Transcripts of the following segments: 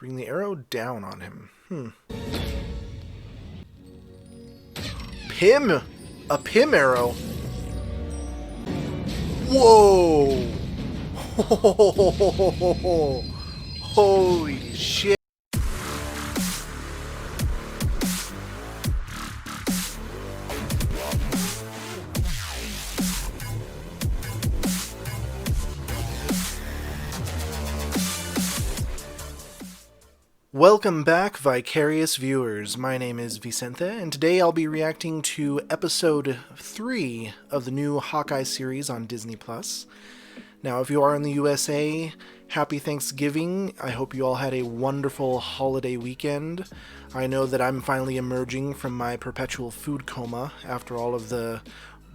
Bring the arrow down on him. Pim! A Pim arrow? Whoa! Holy shit! Welcome back, Vicarious viewers. My name is Vicente, and today I'll be reacting to episode 3 of the new Hawkeye series on Disney+. Now, if you are in the USA, happy Thanksgiving. I hope you all had a wonderful holiday weekend. I know that I'm finally emerging from my perpetual food coma after all of the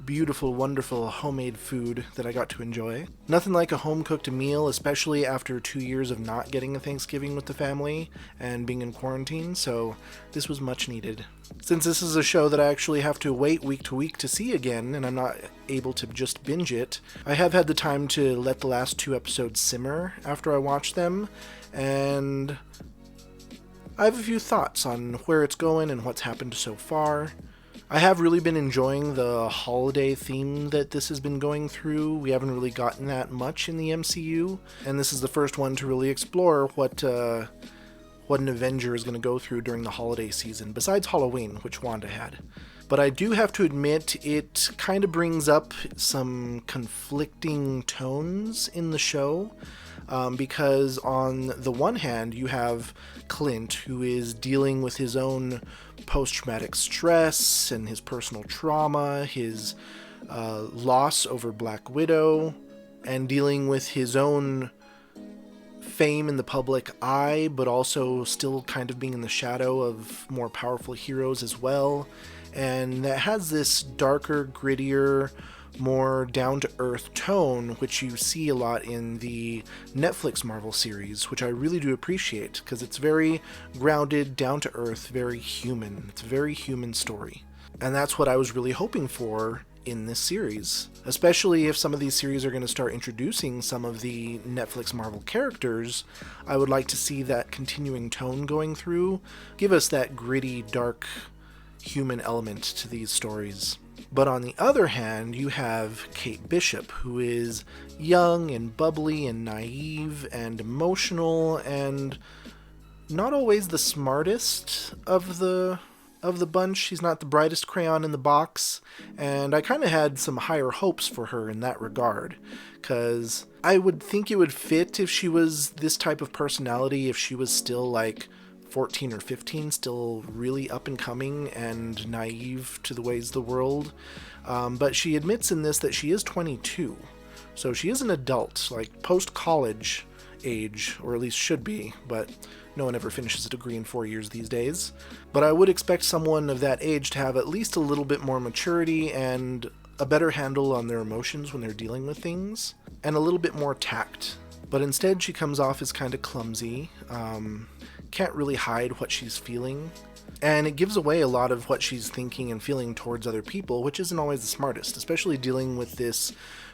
beautiful, wonderful homemade food that I got to enjoy. Nothing like a home-cooked meal, especially after 2 years of not getting a Thanksgiving with the family and being in quarantine, so this was much needed. Since this is a show that I actually have to wait week to week to see again, and I'm not able to just binge it, I have had the time to let the last 2 episodes simmer after I watch them, and I have a few thoughts on where it's going and what's happened so far. I have really been enjoying the holiday theme that this has been going through. We haven't really gotten that much in the MCU, and this is the first one to really explore what an Avenger is going to go through during the holiday season, besides Halloween, which Wanda had. But I do have to admit, it kind of brings up some conflicting tones in the show. Because on the one hand, you have Clint, who is dealing with his own post-traumatic stress and his personal trauma, his loss over Black Widow, and dealing with his own fame in the public eye, but also still kind of being in the shadow of more powerful heroes as well. And that has this darker, grittier, more down-to-earth tone, which you see a lot in the Netflix Marvel series, which I really do appreciate, because it's very grounded, down-to-earth, very human. It's a very human story. And that's what I was really hoping for in this series, especially if some of these series are going to start introducing some of the Netflix Marvel characters. I would like to see that continuing tone going through, give us that gritty, dark, human element to these stories. But on the other hand, you have Kate Bishop, who is young and bubbly and naive and emotional and not always the smartest of the bunch. She's not the brightest crayon in the box, and I kind of had some higher hopes for her in that regard, because I would think it would fit if she was this type of personality, if she was still like 14 or 15, still really up and coming and naive to the ways of the world. But she admits in this that she is 22. So she is an adult, like post-college age, or at least should be, but no one ever finishes a degree in 4 years these days. But I would expect someone of that age to have at least a little bit more maturity and a better handle on their emotions when they're dealing with things, and a little bit more tact. But instead she comes off as kind of clumsy, can't really hide what she's feeling, and it gives away a lot of what she's thinking and feeling towards other people, which isn't always the smartest, especially dealing with this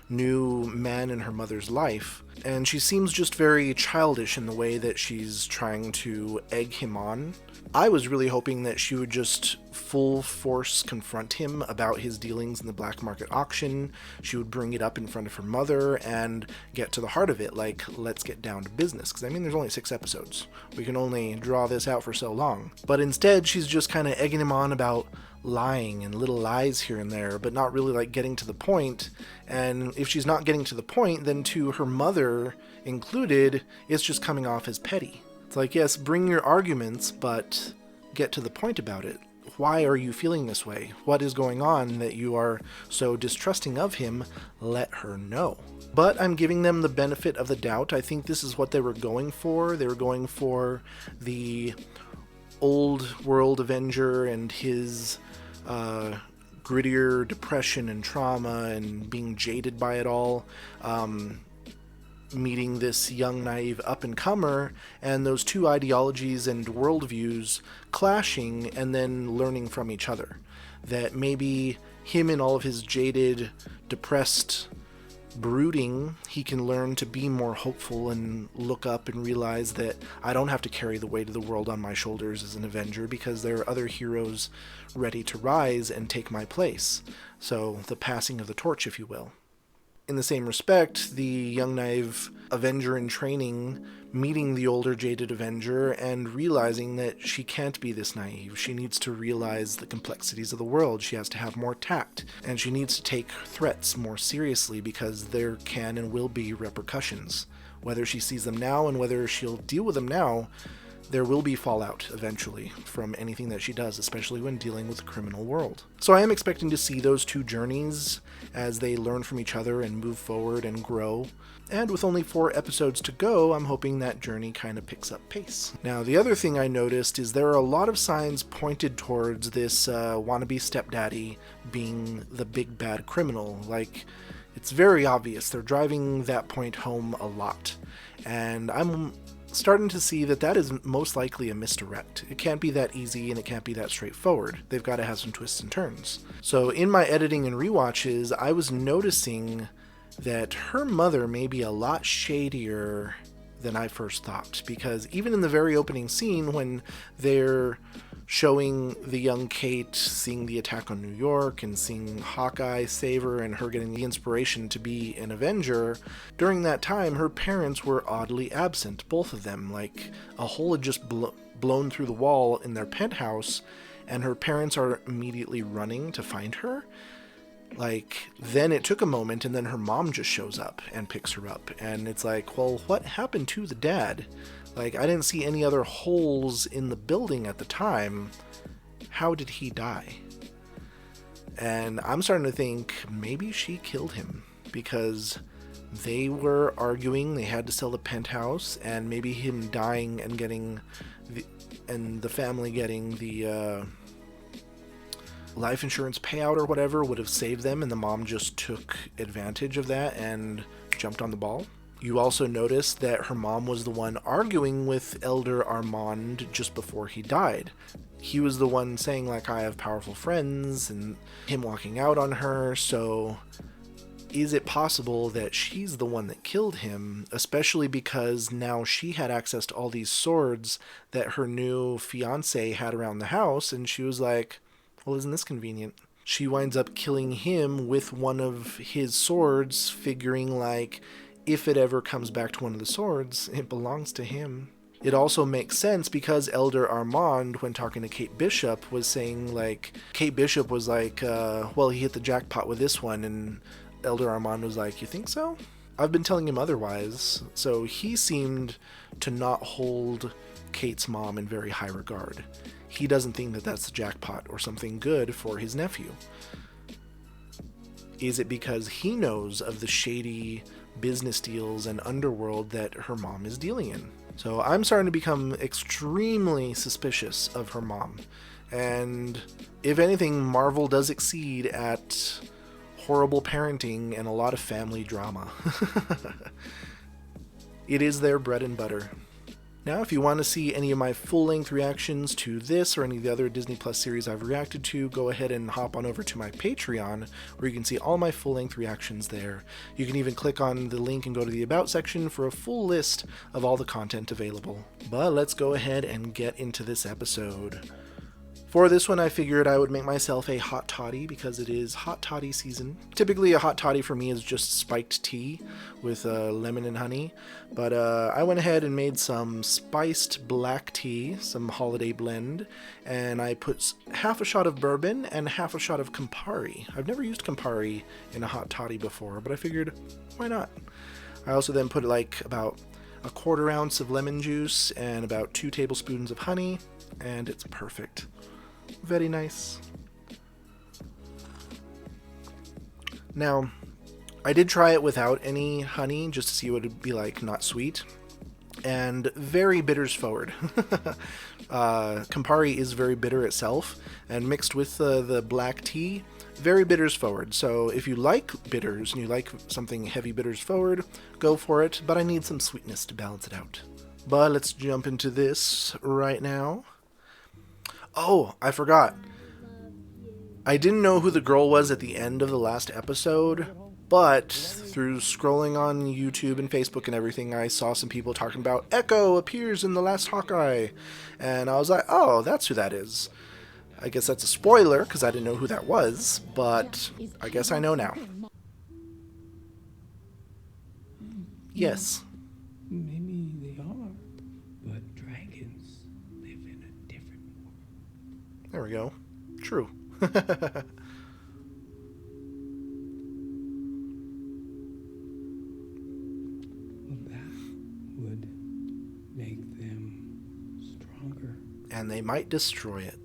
new man in her mother's life. And she seems just very childish in the way that she's trying to egg him on. I was really hoping that she would just full force confront him about his dealings in the black market auction. She would bring it up in front of her mother and get to the heart of it, like, let's get down to business. Because, I mean, there's only 6 episodes. We can only draw this out for so long. But instead, she's just kind of egging him on about lying and little lies here and there, but not really, like, getting to the point. And if she's not getting to the point, then to her mother included, it's just coming off as petty. It's like, yes, bring your arguments, but get to the point about it. Why are you feeling this way? What is going on that you are so distrusting of him? Let her know. But I'm giving them the benefit of the doubt. I think this is what they were going for. They were going for the old world Avenger and his grittier depression and trauma and being jaded by it all. Meeting this young, naive up-and-comer, and those two ideologies and worldviews clashing and then learning from each other. That maybe him in all of his jaded, depressed brooding, he can learn to be more hopeful and look up and realize that I don't have to carry the weight of the world on my shoulders as an Avenger because there are other heroes ready to rise and take my place. So, the passing of the torch, if you will. In the same respect, the young naive Avenger in training meeting the older jaded Avenger and realizing that she can't be this naive. She needs to realize the complexities of the world. She has to have more tact, and she needs to take threats more seriously because there can and will be repercussions. Whether she sees them now and whether she'll deal with them now, there will be fallout eventually from anything that she does, especially when dealing with the criminal world. So I am expecting to see those two journeys as they learn from each other and move forward and grow. And with only 4 episodes to go, I'm hoping that journey kind of picks up pace. Now, the other thing I noticed is there are a lot of signs pointed towards this wannabe stepdaddy being the big bad criminal. Like, it's very obvious. They're driving that point home a lot. And I'm starting to see that that is most likely a misdirect. It can't be that easy and it can't be that straightforward. They've got to have some twists and turns. So in my editing and rewatches, I was noticing that her mother may be a lot shadier than I first thought, because even in the very opening scene when they're showing the young Kate seeing the attack on New York and seeing Hawkeye save her and her getting the inspiration to be an Avenger, during that time her parents were oddly absent, both of them. Like, a hole had just blown through the wall in their penthouse and her parents are immediately running to find her. Like, then it took a moment and then her mom just shows up and picks her up, and it's like, well, what happened to the dad? Like, I didn't see any other holes in the building at the time. How did he die? And I'm starting to think maybe she killed him because they were arguing, they had to sell the penthouse, and maybe him dying and getting the family getting the life insurance payout or whatever would have saved them, and the mom just took advantage of that and jumped on the ball. You also notice that her mom was the one arguing with Elder Armand just before he died. He was the one saying, like, I have powerful friends, and him walking out on her. So is it possible that she's the one that killed him, especially because now she had access to all these swords that her new fiancé had around the house, and she was like, well, isn't this convenient? She winds up killing him with one of his swords, figuring like, if it ever comes back to one of the swords, it belongs to him. It also makes sense because Elder Armand, when talking to Kate Bishop, was saying, like, Kate Bishop was like, well, he hit the jackpot with this one, and Elder Armand was like, you think so? I've been telling him otherwise. So he seemed to not hold Kate's mom in very high regard. He doesn't think that that's the jackpot or something good for his nephew. Is it because he knows of the shady business deals and underworld that her mom is dealing in? So I'm starting to become extremely suspicious of her mom. And if anything, Marvel does exceed at horrible parenting and a lot of family drama. It is their bread and butter. Now, if you want to see any of my full-length reactions to this or any of the other Disney Plus series I've reacted to, go ahead and hop on over to my Patreon, where you can see all my full-length reactions there. You can even click on the link and go to the About section for a full list of all the content available. But let's go ahead and get into this episode. For this one, I figured I would make myself a hot toddy because it is hot toddy season. Typically, a hot toddy for me is just spiked tea with lemon and honey, but I went ahead and made some spiced black tea, some holiday blend, and I put half a shot of bourbon and half a shot of Campari. I've never used Campari in a hot toddy before, but I figured, why not? I also then put like about a 1/4 ounce of lemon juice and about 2 tablespoons of honey, and it's perfect. Very nice. Now, I did try it without any honey just to see what it would be like, not sweet, and very bitters forward. Campari is very bitter itself, and mixed with the black tea, very bitters forward. So if you like bitters and you like something heavy bitters forward, go for it, but I need some sweetness to balance it out. But let's jump into this right now. Oh, I forgot. I didn't know who the girl was at the end of the last episode, But through scrolling on YouTube and Facebook and everything, I saw some people talking about Echo appears in the last Hawkeye. And I was like, oh, that's who that is. I guess that's a spoiler, because I didn't know who that was, but I guess I know now. Yes. Maybe they are, but dragons live in a different world. There we go. True. Would make them stronger. And they might destroy it.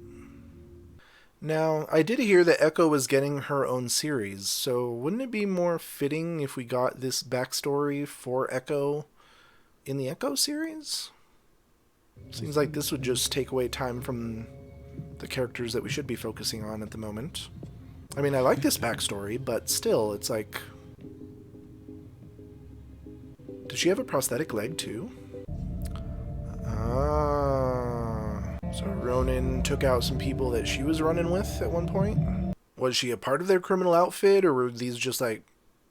Now, I did hear that Echo was getting her own series, so wouldn't it be more fitting if we got this backstory for Echo in the Echo series? Seems like this would just take away time from the characters that we should be focusing on at the moment. I mean, I like this backstory, but still, it's like... Does she have a prosthetic leg, too? Ah. So Ronan took out some people that she was running with at one point? Was she a part of their criminal outfit, or were these just, like,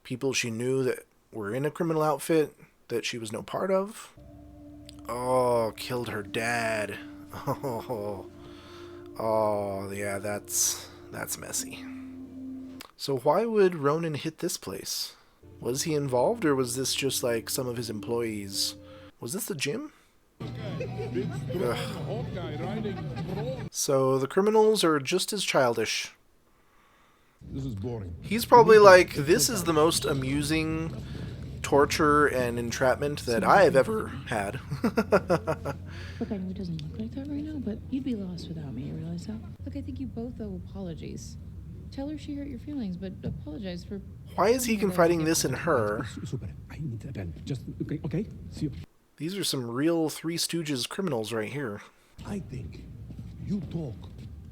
people she knew that were in a criminal outfit that she was no part of? Oh, killed her dad. Oh, yeah, that's messy. So why would Ronan hit this place? Was he involved, or was this just like some of his employees? Was this the gym? Ugh. So the criminals are just as childish. This is boring. He's probably like, this is the most amusing torture and entrapment that I have ever had. Look, I know it doesn't look like that right now, but you'd be lost without me, you realize that? Look, I think you both owe apologies. Tell her she hurt your feelings, but apologize for... Why is he confiding this in her? Super. I need a pen. Just okay. See you. These are some real Three Stooges criminals right here. I think you talk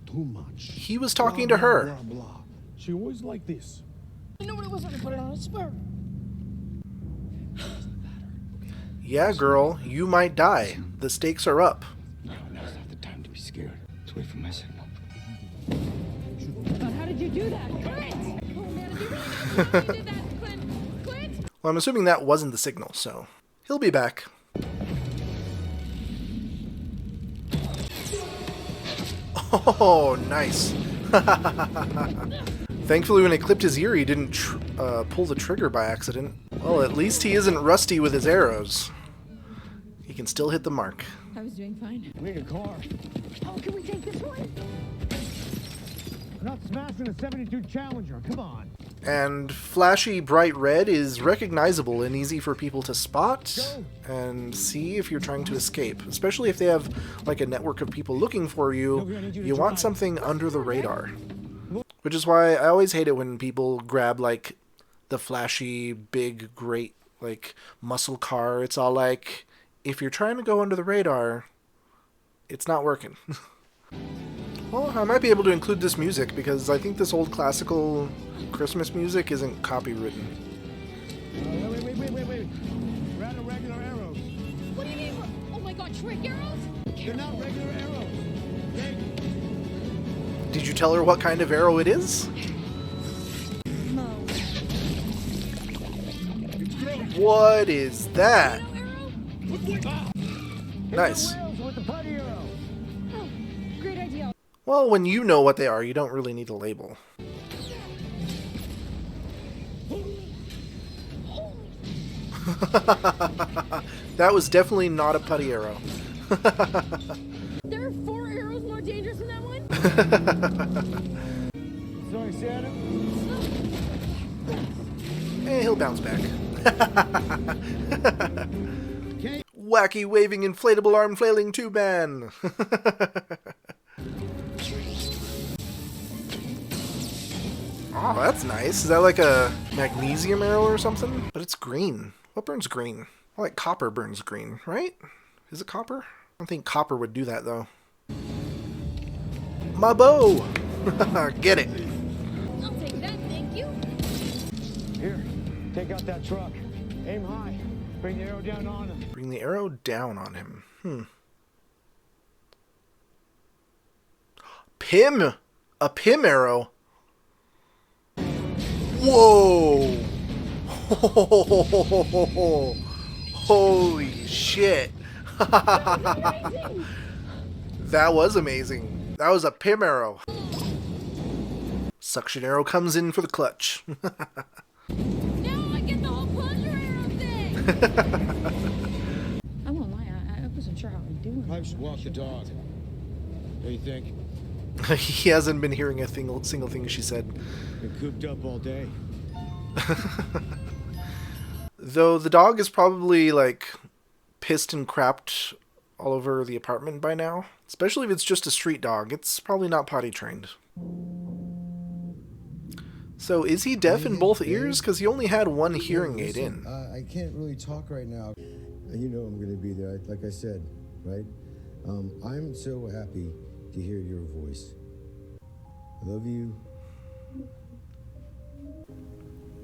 too much. He was talking to her. Blah, blah, blah. She always like this. I know what it was when I put it on a spur. Yeah, girl, you might die. The stakes are up. No, now's not the time to be scared. Let's wait for my signal. But how did you do that? Clint! Oh man, if you really know how you did that, Clint! Clint! Well, I'm assuming that wasn't the signal, so he'll be back. Oh, nice. Thankfully, when it clipped his ear, he didn't pull the trigger by accident. Well, at least he isn't rusty with his arrows. He can still hit the mark. I was doing fine. We need a car. Oh, can we take this one? We're not smashing a 72 Challenger. Come on. And flashy bright red is recognizable and easy for people to spot and see if you're trying to escape. Especially if they have like a network of people looking for you, you want something under the radar. Which is why I always hate it when people grab like the flashy, big, great, like muscle car. It's all like, if you're trying to go under the radar, it's not working. Well, I might be able to include this music because I think this old classical Christmas music isn't copywritten. Wait. We're out of regular arrows. What do you mean? Oh my god, trick arrows? They're not regular arrows. Okay? Did you tell her what kind of arrow it is? No. What is that? Arrow? Nice. With the putty arrow. Oh, great idea. Well, when you know what they are, you don't really need a label. That was definitely not a putty arrow. There are 4 arrows more dangerous than that one? Sorry, Santa. Hey, he'll bounce back. Wacky waving inflatable arm flailing tube man. Oh, that's nice. Is that like a magnesium arrow or something? But it's green. What burns green? Well, like copper burns green, right? Is it copper? I don't think copper would do that, though. My bow! Get it. I'll take that, thank you. Here, take out that truck. Aim high. Bring the arrow down on him. Bring the arrow down on him. Pim! A Pim arrow? Whoa! Holy shit. That was amazing. That was a Pym arrow. Suction arrow comes in for the clutch. Now I get the whole pleasure arrow thing! I won't lie, I wasn't sure how I'm doing. I just walked the dog. What do you think? He hasn't been hearing a single thing she said. Been cooped up all day. Though the dog is probably like pissed and crapped all over the apartment by now. Especially if it's just a street dog. It's probably not potty trained. So is he deaf in both ears? Because he only had one hearing aid in. I can't really talk right now. You know I'm going to be there, like I said, right? I'm so happy to hear your voice. I love you.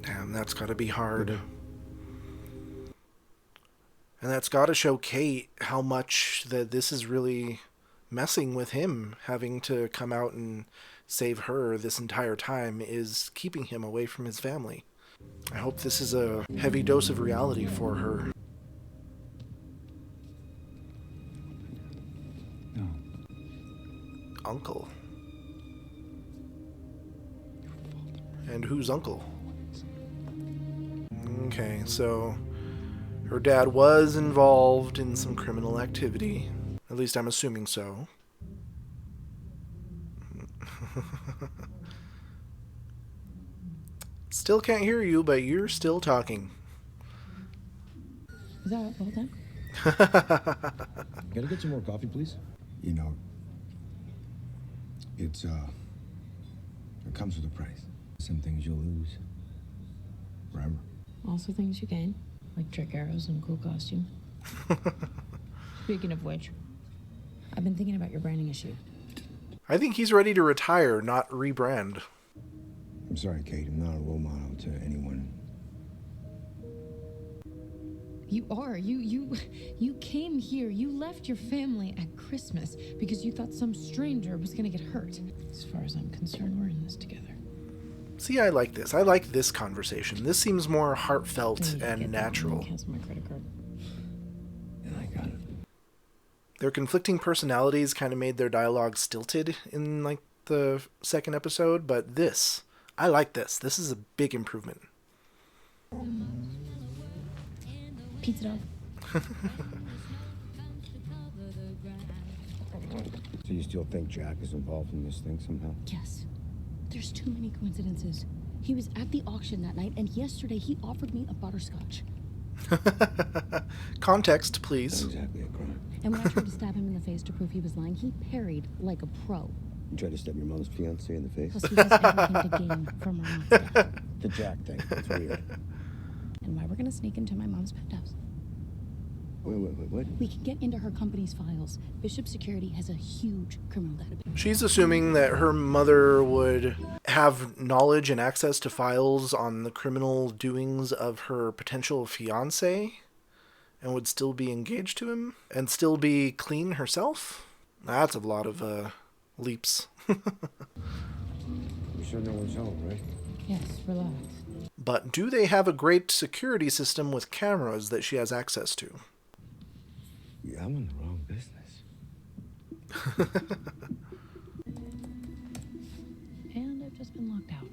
Damn, that's got to be hard. And that's got to show Kate how much that this is really messing with him. Having to come out and save her this entire time is keeping him away from his family. I hope this is a heavy dose of reality for her. No. Uncle. And who's uncle? Okay, so her dad was involved in some criminal activity. At least I'm assuming so. Still can't hear you, but you're still talking. Is that all done? Can I get some more coffee, please? You know, it comes with a price. Some things you'll lose forever. Also things you gain, like trick arrows and a cool costume. Speaking of which, I've been thinking about your branding issue. I think he's ready to retire, not rebrand. I'm sorry, Kate. I'm not a role model to anyone. You are. You came here. You left your family at Christmas because you thought some stranger was gonna get hurt. As far as I'm concerned, we're in this together. See, I like this. I like this conversation. This seems more heartfelt and natural. Cancel my credit card. Yeah, I got it. Their conflicting personalities kind of made their dialogue stilted in like the second episode, but this, I like this. This is a big improvement. Pizza dog. So you still think Jack is involved in this thing somehow? Yes. There's too many coincidences. He was at the auction that night, and yesterday he offered me a butterscotch. Context, Not please. exactly a crime. And when I tried to stab him in the face to prove he was lying, he parried like a pro. You tried to stab your mom's fiance in the face? Plus, he has everything to gain from our mom's death. The Jack thing. It's weird. And why we're gonna sneak into my mom's penthouse. Wait, what? We can get into her company's files. Bishop Security has a huge criminal database. She's assuming that her mother would have knowledge and access to files on the criminal doings of her potential fiancé and would still be engaged to him and still be clean herself. That's a lot of leaps. You sure no one's home, right? Yes, relax. But do they have a great security system with cameras that she has access to? Yeah, I'm in the wrong business. And I've just been locked out.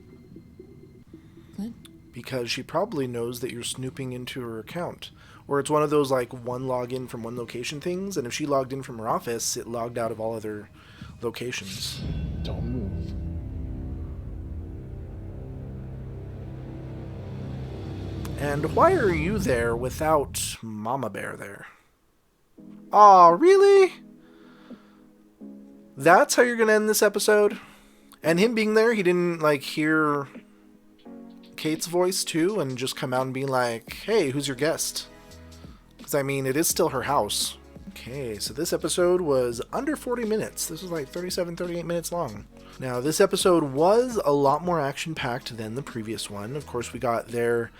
Good. Because she probably knows that you're snooping into her account. Or it's one of those like one login from one location things, and if she logged in from her office, it logged out of all other locations. Don't move. And why are you there without Mama Bear there? Aw, really? That's how you're gonna end this episode? And him being there, he didn't like hear Kate's voice too and just come out and be like, hey, who's your guest? Because I mean, it is still her house. Okay, so this episode was under 40 minutes. This was like 37, 38 minutes long. Now, this episode was a lot more action-packed than the previous one. Of course, we got their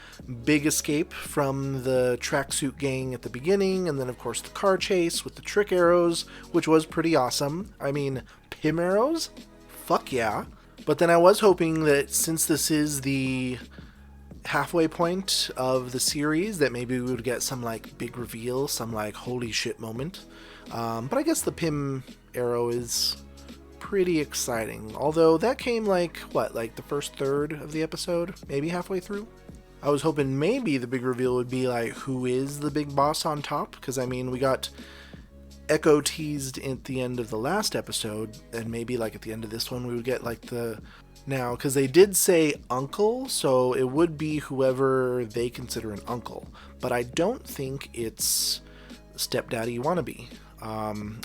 big escape from the tracksuit gang at the beginning, and then, of course, the car chase with the trick arrows, which was pretty awesome. I mean, Pym arrows? Fuck yeah. But then I was hoping that since this is the halfway point of the series that maybe we would get some like big reveal, some like holy shit moment. But I guess the Pym arrow is pretty exciting. Although that came like the first third of the episode, maybe halfway through. I was hoping maybe the big reveal would be like who is the big boss on top, because I mean we got Echo teased at the end of the last episode, and maybe like at the end of this one we would get like the now, because they did say uncle, so it would be whoever they consider an uncle, but I don't think it's stepdaddy wannabe.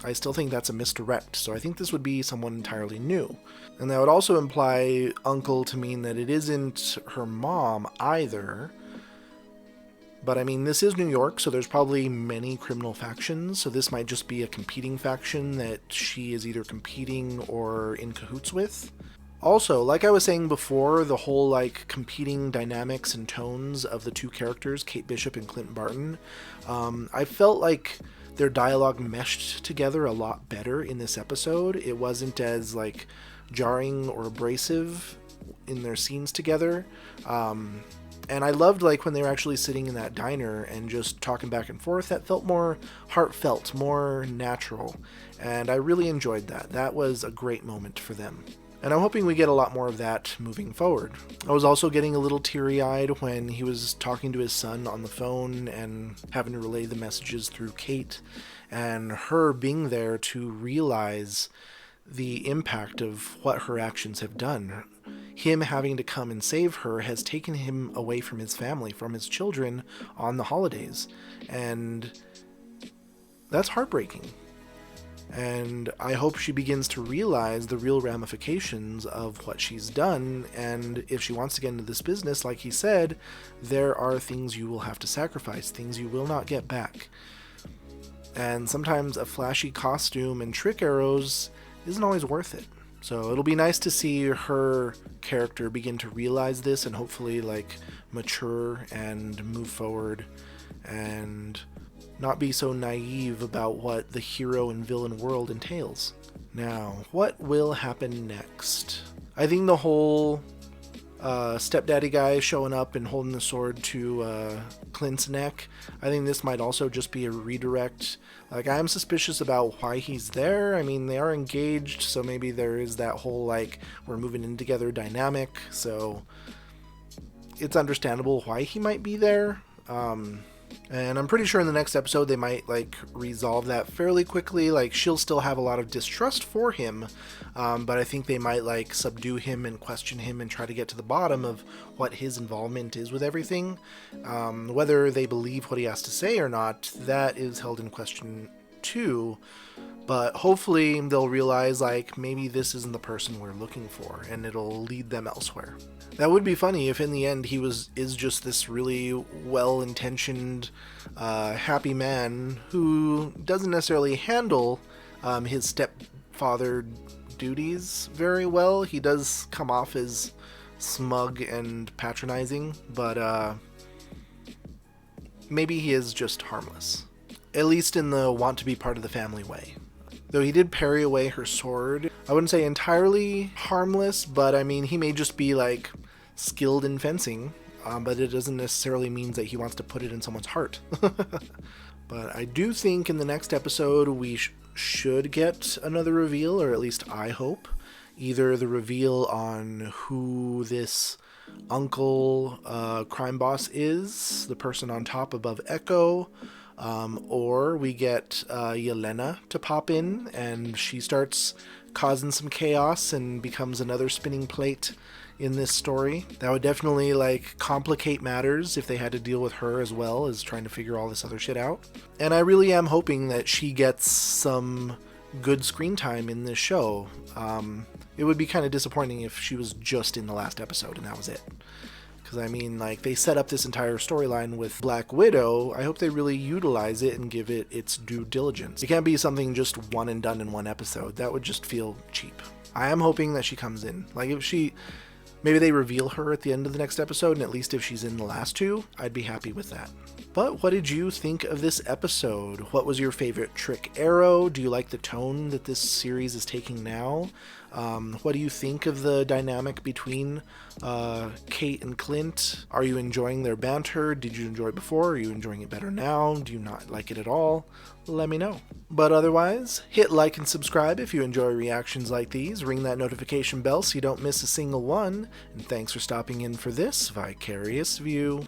I still think that's a misdirect, so I think this would be someone entirely new. And that would also imply uncle to mean that it isn't her mom either. But I mean, this is New York, so there's probably many criminal factions, so this might just be a competing faction that she is either competing or in cahoots with. Also, like I was saying before, the whole like competing dynamics and tones of the two characters, Kate Bishop and Clint Barton, I felt like their dialogue meshed together a lot better in this episode. It wasn't as like jarring or abrasive in their scenes together. And I loved like when they were actually sitting in that diner and just talking back and forth. That felt more heartfelt, more natural. And I really enjoyed that. That was a great moment for them. And I'm hoping we get a lot more of that moving forward. I was also getting a little teary-eyed when he was talking to his son on the phone and having to relay the messages through Kate, and her being there to realize the impact of what her actions have done. Him having to come and save her has taken him away from his family, from his children on the holidays. And that's heartbreaking. And I hope she begins to realize the real ramifications of what she's done, and if she wants to get into this business, like he said, there are things you will have to sacrifice, things you will not get back. And sometimes a flashy costume and trick arrows isn't always worth it. So it'll be nice to see her character begin to realize this and hopefully like mature and move forward and not be so naive about what the hero and villain world entails. Now, what will happen next? I think the whole stepdaddy guy showing up and holding the sword to Clint's neck, I think this might also just be a redirect. Like, I'm suspicious about why he's there. I mean, they are engaged, so maybe there is that whole, like, we're moving in together dynamic, so it's understandable why he might be there. And I'm pretty sure in the next episode they might like resolve that fairly quickly. Like, she'll still have a lot of distrust for him, but I think they might like subdue him and question him and try to get to the bottom of what his involvement is with everything. Whether they believe what he has to say or not, that is held in question too. But hopefully they'll realize like maybe this isn't the person we're looking for, and it'll lead them elsewhere. That would be funny if in the end he is just this really well-intentioned, happy man who doesn't necessarily handle his stepfather duties very well. He does come off as smug and patronizing, but maybe he is just harmless. At least in the want to be part of the family way. Though he did parry away her sword. I wouldn't say entirely harmless, but I mean, he may just be like skilled in fencing, but it doesn't necessarily mean that he wants to put it in someone's heart. But I do think in the next episode we should get another reveal, or at least I hope. Either the reveal on who this uncle crime boss is, the person on top above Echo, or we get Yelena to pop in and she starts causing some chaos and becomes another spinning plate in this story. That would definitely like complicate matters if they had to deal with her as well as trying to figure all this other shit out. And I really am hoping that she gets some good screen time in this show. It would be kind of disappointing if she was just in the last episode and that was it. Because I mean, like, they set up this entire storyline with Black Widow. I hope they really utilize it and give it its due diligence. It can't be something just one and done in one episode. That would just feel cheap. I am hoping that she comes in. Like, if she... Maybe they reveal her at the end of the next episode, and at least if she's in the last two, I'd be happy with that. But what did you think of this episode? What was your favorite trick arrow? Do you like the tone that this series is taking now? What do you think of the dynamic between Kate and Clint? Are you enjoying their banter? Did you enjoy it before? Are you enjoying it better now? Do you not like it at all? Let me know. But otherwise, hit like and subscribe if you enjoy reactions like these. Ring that notification bell so you don't miss a single one. And thanks for stopping in for this Vicarious View.